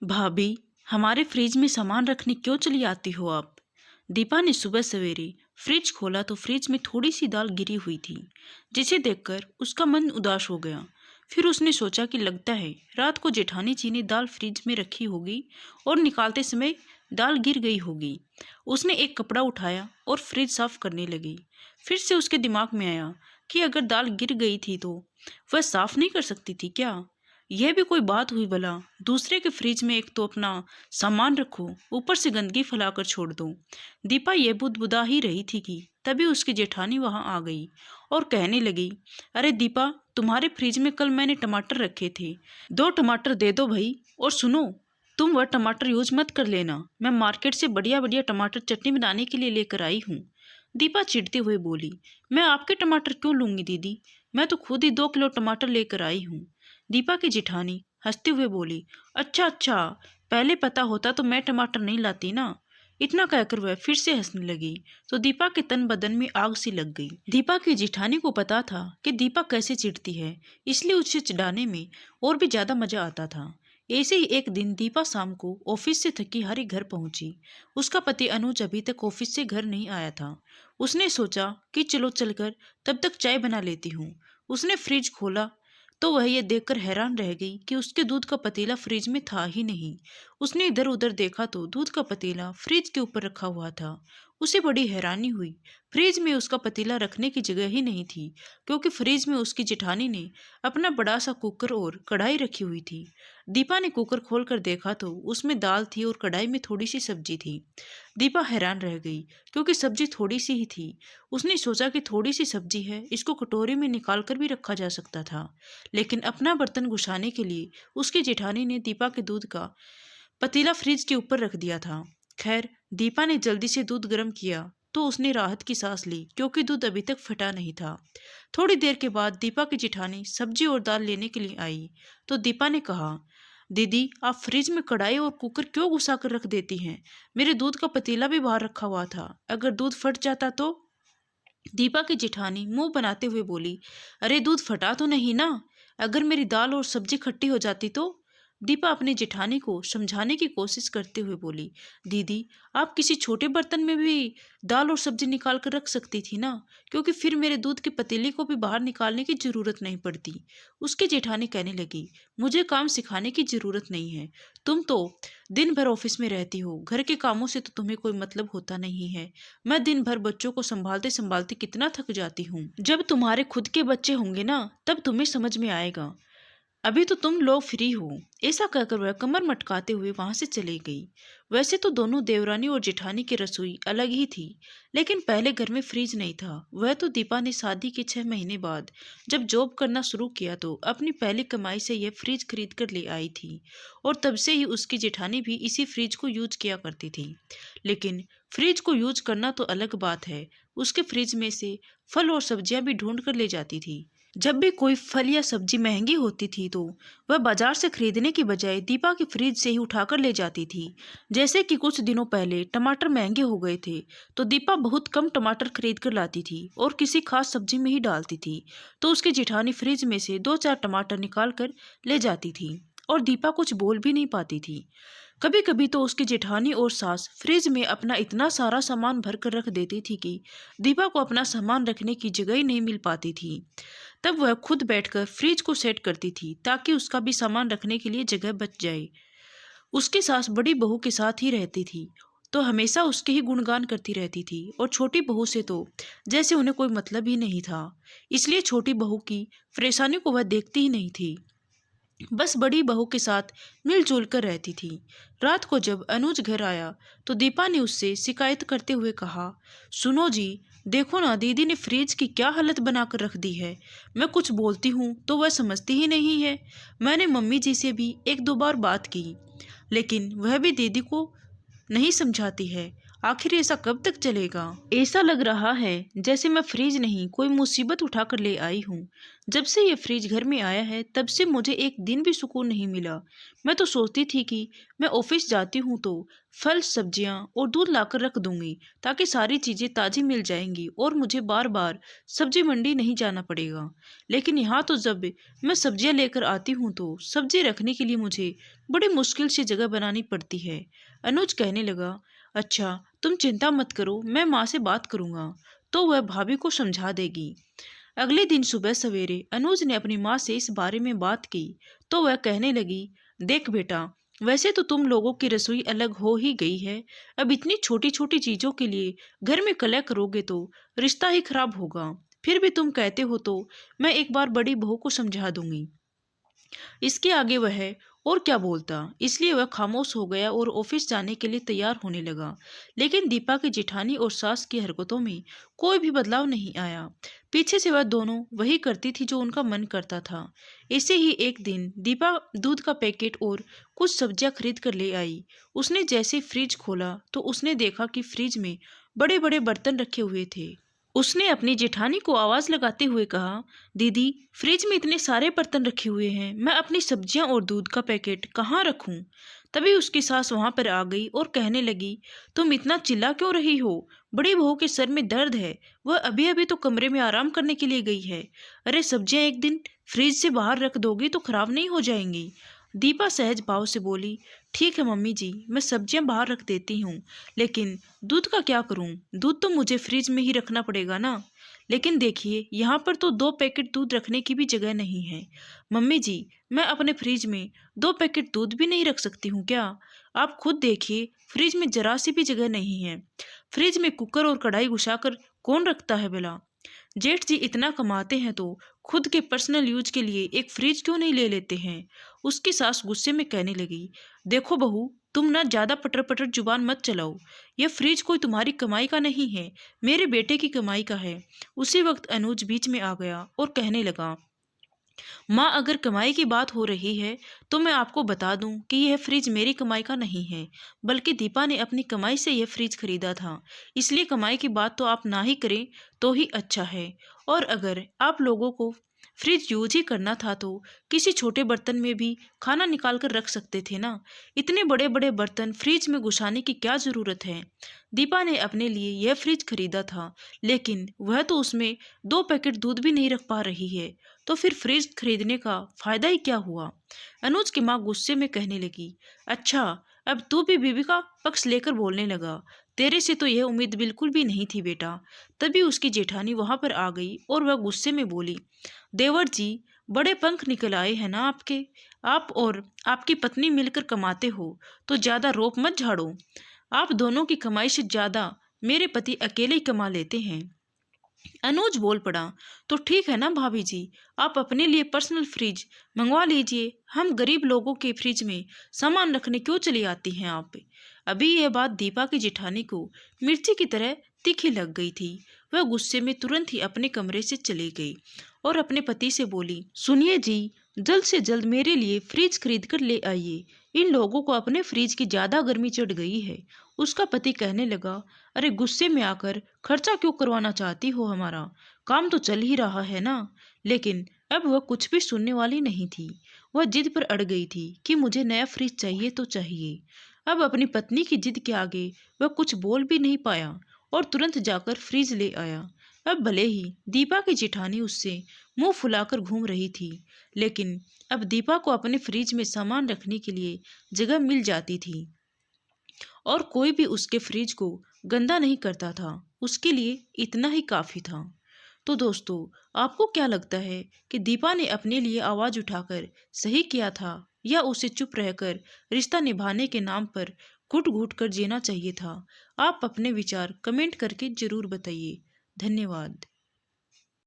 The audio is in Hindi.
भाभी, हमारे फ्रिज में सामान रखने क्यों चली आती हो आप? दीपा ने सुबह सवेरे फ्रिज खोला तो फ्रिज में थोड़ी सी दाल गिरी हुई थी, जिसे देखकर उसका मन उदास हो गया। फिर उसने सोचा कि लगता है रात को जेठानी जी ने दाल फ्रिज में रखी होगी और निकालते समय दाल गिर गई होगी। उसने एक कपड़ा उठाया और फ्रिज साफ करने लगी। फिर से उसके दिमाग में आया कि अगर दाल गिर गई थी तो वह साफ नहीं कर सकती थी क्या? यह भी कोई बात हुई भला? दूसरे के फ्रिज में एक तो अपना सामान रखो, ऊपर से गंदगी फैलाकर छोड़ दो। दीपा ये बुदबुदा ही रही थी कि तभी उसकी जेठानी वहां आ गई और कहने लगी, अरे दीपा, तुम्हारे फ्रिज में कल मैंने टमाटर रखे थे, 2 टमाटर दे दो भाई। और सुनो, तुम वह टमाटर यूज मत कर लेना, मैं मार्केट से बढ़िया बढ़िया टमाटर चटनी बनाने के लिए लेकर आई हूँ। दीपा चिढ़ते हुए बोली, मैं आपके टमाटर क्यों लूंगी दीदी, मैं तो खुद ही 2 किलो टमाटर लेकर आई हूँ। दीपा की जेठानी हंसते हुए बोली, अच्छा अच्छा, पहले पता होता तो मैं टमाटर नहीं लाती ना। इतना कहकर वह फिर से हंसने लगी तो दीपा के तन बदन में आग सी लग गई। दीपा की जेठानी को पता था कि दीपा कैसे चिढ़ती है, इसलिए उसे चिढ़ाने में और भी ज्यादा मजा आता था। ऐसे ही एक दिन दीपा शाम को ऑफिस से थकी हारी घर पहुंची। उसका पति अनुज अभी तक ऑफिस से घर नहीं आया था। उसने सोचा कि चलो चलकर तब तक चाय बना लेती हूँ। उसने फ्रिज खोला तो वह यह देखकर हैरान रह गई कि उसके दूध का पतीला फ्रिज में था ही नहीं। उसने इधर उधर देखा तो दूध का पतीला फ्रिज के ऊपर रखा हुआ था। उसे बड़ी हैरानी हुई, फ्रिज में उसका पतीला रखने की जगह ही नहीं थी, क्योंकि फ्रिज में उसकी जेठानी ने अपना बड़ा सा कुकर और कढ़ाई रखी हुई थी। दीपा ने कुकर खोलकर देखा तो उसमें दाल थी और कढ़ाई में थोड़ी सी सब्जी थी। दीपा हैरान रह गई, क्योंकि सब्जी थोड़ी सी ही थी। उसने सोचा कि थोड़ी सी सब्जी है, इसको कटोरी में निकाल कर भी रखा जा सकता था, लेकिन अपना बर्तन घुसाने के लिए उसकी जेठानी ने दीपा के दूध का पतीला फ्रिज के ऊपर रख दिया था। खैर, दीपा ने जल्दी से दूध गर्म किया तो उसने राहत की सांस ली, क्योंकि दूध अभी तक फटा नहीं था। थोड़ी देर के बाद दीपा की जेठानी सब्जी और दाल लेने के लिए आई तो दीपा ने कहा, दीदी, आप फ्रिज में कढ़ाई और कुकर क्यों घुसा कर रख देती हैं? मेरे दूध का पतीला भी बाहर रखा हुआ था, अगर दूध फट जाता तो? दीपा की जेठानी मुंह बनाते हुए बोली, अरे दूध फटा तो नहीं ना, अगर मेरी दाल और सब्जी खट्टी हो जाती तो? दीपा अपनी जेठानी को समझाने की कोशिश करते हुए बोली, दीदी, आप किसी छोटे बर्तन में भी दाल और सब्जी निकाल कर रख सकती थी ना, क्योंकि फिर मेरे दूध के पतीले को भी बाहर निकालने की जरूरत नहीं पड़ती। उसकी जेठानी कहने लगी, मुझे काम सिखाने की जरूरत नहीं है, तुम तो दिन भर ऑफिस में रहती हो, घर के कामों से तो तुम्हें कोई मतलब होता नहीं है। मैं दिन भर बच्चों को संभालते संभालते कितना थक जाती हूँ। जब तुम्हारे खुद के बच्चे होंगे ना, तब तुम्हें समझ में आएगा, अभी तो तुम लोग फ्री हो। ऐसा कहकर वह कमर मटकाते हुए वहां से चली गई। वैसे तो दोनों देवरानी और जेठानी की रसोई अलग ही थी, लेकिन पहले घर में फ्रिज नहीं था। वह तो दीपा ने शादी के 6 महीने बाद जब जॉब करना शुरू किया तो अपनी पहली कमाई से यह फ्रिज खरीद कर ले आई थी, और तब से ही उसकी जेठानी भी इसी फ्रिज को यूज किया करती थी। लेकिन फ्रिज को यूज करना तो अलग बात है, उसके फ्रिज में से फल और सब्जियां भी ढूंढ कर ले जाती थी। जब भी कोई फल या सब्जी महंगी होती थी तो वह बाजार से खरीदने की बजाय दीपा की फ्रिज से ही उठाकर ले जाती थी। जैसे कि कुछ दिनों पहले टमाटर महंगे हो गए थे तो दीपा बहुत कम टमाटर खरीद कर लाती थी और किसी खास सब्जी में ही डालती थी, तो उसकी जेठानी फ्रिज में से 2-4 टमाटर निकाल कर ले जाती थी और दीपा कुछ बोल भी नहीं पाती थी। कभी कभी तो उसकी जेठानी और सास फ्रिज में अपना इतना सारा सामान भर कर रख देती थी कि दीपा को अपना सामान रखने की जगह ही नहीं मिल पाती थी। तब वह खुद बैठकर फ्रिज को सेट करती थी ताकि उसका भी सामान रखने के लिए जगह बच जाए। उसकी सास बड़ी बहू के साथ ही रहती थी तो हमेशा उसके ही गुणगान करती रहती थी, और छोटी बहू से तो जैसे उन्हें कोई मतलब ही नहीं था, इसलिए छोटी बहू की परेशानी को वह देखती ही नहीं थी, बस बड़ी बहू के साथ मिलजुल कर रहती थी। रात को जब अनुज घर आया तो दीपा ने उससे शिकायत करते हुए कहा, सुनो जी, देखो ना, दीदी ने फ्रिज की क्या हालत बनाकर रख दी है। मैं कुछ बोलती हूँ तो वह समझती ही नहीं है। मैंने मम्मी जी से भी 1-2 बार बात की, लेकिन वह भी दीदी को नहीं समझाती है। आखिर ऐसा कब तक चलेगा? ऐसा लग रहा है जैसे मैं फ्रिज नहीं कोई मुसीबत उठाकर ले आई हूँ। जब से ये फ्रिज घर में आया है तब से मुझे एक दिन भी सुकून नहीं मिला। मैं तो सोचती थी कि मैं ऑफिस जाती हूँ तो फल सब्जियाँ और दूध लाकर रख दूंगी ताकि सारी चीज़ें ताज़ी मिल जाएंगी और मुझे बार बार सब्जी मंडी नहीं जाना पड़ेगा। लेकिन यहाँ तो जब मैं सब्जियाँ लेकर आती हूँ तो सब्जी रखने के लिए मुझे बड़ी मुश्किल से जगह बनानी पड़ती है। अनुज कहने लगा, अच्छा तुम चिंता मत करो, मैं माँ से बात करूंगा तो वह भाभी को समझा देगी। अगले दिन सुबह सवेरे अनुज ने अपनी माँ से इस बारे में बात की तो वह कहने लगी, देख बेटा, वैसे तो तुम लोगों की रसोई अलग हो ही गई है। अब इतनी छोटी छोटी चीजों के लिए घर में कलह करोगे तो रिश्ता ही खराब होगा। फिर भी तुम कहते हो तो मैं एक बार बड़ी बहू को समझा दूंगी। इसके आगे वह और क्या बोलता, इसलिए वह खामोश हो गया और ऑफिस जाने के लिए तैयार होने लगा। लेकिन दीपा की जेठानी और सास की हरकतों में कोई भी बदलाव नहीं आया। पीछे से वह दोनों वही करती थी जो उनका मन करता था। ऐसे ही एक दिन दीपा दूध का पैकेट और कुछ सब्जियां खरीद कर ले आई। उसने जैसे फ्रिज खोला तो उसने देखा कि फ्रिज में बड़े बड़े बर्तन रखे हुए थे। उसने अपनी जेठानी को आवाज लगाते हुए कहा, दीदी, फ्रिज में इतने सारे बर्तन रखे हुए हैं, मैं अपनी सब्जियां और दूध का पैकेट कहाँ रखूं? तभी उसकी सास वहां पर आ गई और कहने लगी, तुम इतना चिल्ला क्यों रही हो? बड़ी बहू के सर में दर्द है, वह अभी अभी तो कमरे में आराम करने के लिए गई है। अरे सब्जियां एक दिन फ्रिज से बाहर रख दोगी तो खराब नहीं हो जाएंगी। दीपा सहज भाव से बोली, ठीक है मम्मी जी, मैं सब्जियां बाहर रख देती हूँ, लेकिन दूध का क्या करूँ? दूध तो मुझे फ्रिज में ही रखना पड़ेगा ना। लेकिन देखिए, यहाँ पर तो 2 पैकेट दूध रखने की भी जगह नहीं है। मम्मी जी, मैं अपने फ्रिज में 2 पैकेट दूध भी नहीं रख सकती हूँ क्या? आप खुद देखिए, फ्रिज में जरा सी भी जगह नहीं है। फ्रिज में कुकर और कढ़ाई घुसाकर कौन रखता है भला? जेठ जी इतना कमाते हैं तो खुद के पर्सनल यूज के लिए एक फ्रिज क्यों नहीं ले लेते हैं? उसकी सास गुस्से में कहने लगी, देखो बहू, तुम ना ज्यादा पटर पटर जुबान मत चलाओ। यह फ्रिज कोई तुम्हारी कमाई का नहीं है, मेरे बेटे की कमाई का है। उसी वक्त अनुज बीच में आ गया और कहने लगा, माँ, अगर कमाई की बात हो रही है तो मैं आपको बता दूं कि यह फ्रिज मेरी कमाई का नहीं है, बल्कि दीपा ने अपनी कमाई से यह फ्रिज खरीदा था। इसलिए कमाई की बात तो आप ना ही करें तो ही अच्छा है। और अगर आप लोगों को फ्रिज यूज ही करना था तो किसी छोटे बर्तन में भी खाना निकाल कर रख सकते थे ना। इतने बड़े बड़े बर्तन फ्रिज में घुसाने की क्या जरूरत है? दीपा ने अपने लिए यह फ्रिज खरीदा था, लेकिन वह तो उसमें 2 पैकेट दूध भी नहीं रख पा रही है, तो फिर फ्रिज खरीदने का फायदा ही क्या हुआ? अनुज की माँ गुस्से में कहने लगी, अच्छा, अब तू भी बीबी का पक्ष लेकर बोलने लगा। तेरे से तो यह उम्मीद बिल्कुल भी नहीं थी बेटा। तभी उसकी जेठानी वहां पर आ गई और वह गुस्से में बोली, देवर जी, बड़े पंख निकल आए हैं ना आपके। आप और आपकी पत्नी मिलकर कमाते हो तो ज्यादा रोप मत झाड़ो। आप दोनों की कमाई से ज्यादा मेरे पति अकेले ही कमा लेते हैं। अनुज बोल पड़ा, तो ठीक है ना भाभी जी, आप अपने लिए पर्सनल फ्रिज मंगवा लीजिए, हम गरीब लोगों के फ्रिज में सामान रखने क्यों चली आती हैं आप? अभी यह बात दीपा की जेठानी को मिर्ची की तरह तीखी लग गई थी। वह गुस्से में तुरंत ही अपने कमरे से चली गई और अपने पति से बोली, सुनिए जी, जल्द से जल्द मेरे लिए फ्रिज खरीद कर ले आइए। इन लोगों को अपने फ्रिज की ज्यादा गर्मी चढ़ गई है। उसका पति कहने लगा, अरे गुस्से में आकर खर्चा क्यों करवाना चाहती हो? हमारा काम तो चल ही रहा है ना। लेकिन अब वह कुछ भी सुनने वाली नहीं थी। वह जिद पर अड़ गई थी कि मुझे नया फ्रिज चाहिए तो चाहिए। अब अपनी पत्नी की जिद के आगे वह कुछ बोल भी नहीं पाया और तुरंत जाकर फ्रिज ले आया। अब भले ही दीपा की जेठानी उससे मुंह फुलाकर घूम रही थी, लेकिन अब दीपा को अपने फ्रिज में सामान रखने के लिए जगह मिल जाती थी और कोई भी उसके फ्रिज को गंदा नहीं करता था। उसके लिए इतना ही काफी था। तो दोस्तों, आपको क्या लगता है कि दीपा ने अपने लिए आवाज उठाकर सही किया था या उसे चुप रहकर रिश्ता निभाने के नाम पर घुट घुट कर जीना चाहिए था? आप अपने विचार कमेंट करके जरूर बताइए। धन्यवाद।